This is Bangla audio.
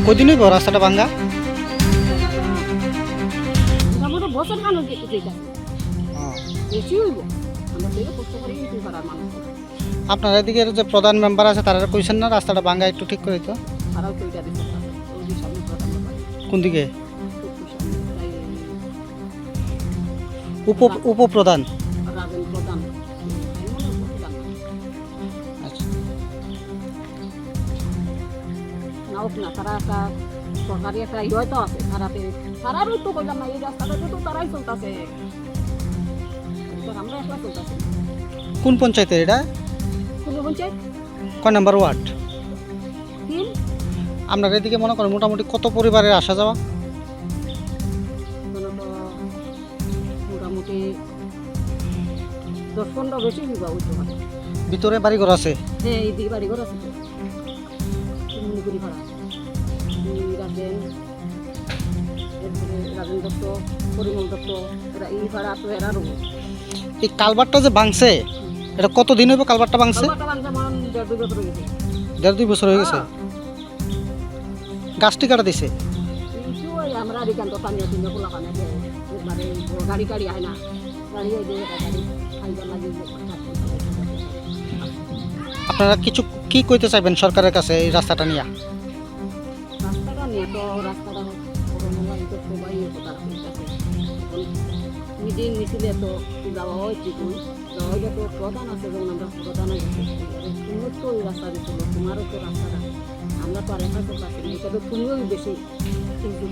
কদিন হইব রাস্তাটা ভাঙ্গা? মোটামুটি বছর খানো যেটা বেশি হইব। আমরা থেকে কষ্ট করি কিন্তু পাড়ার মানুষ আপনার এদিকে যে প্রধান মেম্বার আছে তারা কইছেন না রাস্তাটা ভাঙ্গা একটু ঠিক করে দিত? তারাও তৈরি দিচ্ছে ওই সামনে প্রধান কোন দিকে? প্রধান উপপ্রধান? রাজেন প্রধান আচ্ছা, না হোক না, তারা একটা সরকারি একটা ইয়ে তো আছে, তারারও তো বললাম না এই রাস্তাটা তো তারাই চলতেছে, আমরা একলা চলতেছি। কোন পঞ্চায়েতের এটা? কোন পঞ্চায়েত? কয় নাম্বার ওয়ার্ড? 3। আপনার এদিকে মনে করেন মোটামুটি কত পরিবারের আসা যাওয়া? মোটামুটি 10-15 বেশি বিঘা হইতে পারে। ভিতরে বাড়িঘর আছে? হ্যাঁ, এই দিকে বাড়িঘর আছে তো মুগুরি পাড়া রাজেন, এরপরে রাজেন দত্ত, পরিমল দত্ত, এরা এই পাড়া তো এরা রব। এই কালভারটা যে ভাঙছে এটা কত দিন হইব কালভারটা ভাঙছে? 1.5-2 বছর হয়ে গেছে। 1.5-2 বছর হয়ে গেছে। গাছটি কাটা দিছে? কিন্তু ওই আমরা এখান তো পানি কিনে খোলা পানি দিয়ে মানে গাড়ি টাড়ি হয় না, গাড়ি ওই যে গাড়ি খাইবার লাগে। আপনারা কিছু কি কইতে চাইবেন সরকারের কাছে এই রাস্তাটা নিয়ে? রাস্তাটা নিয়ে তো রাস্তাটা করোনা তো সবাই তারা মিটিং মিছিলে তো যাওয়া হয় ঠিকই, যাওয়া হইলে তো প্রধান আছে, যেমন আমরা প্রধান উন্নত তো ওই রাস্তা দিচ্ছিল, তোমারও তো রাস্তাটা আমরা তো আর একা করতে পারছি না, এটা তো তুমিও বেশি কিন্তু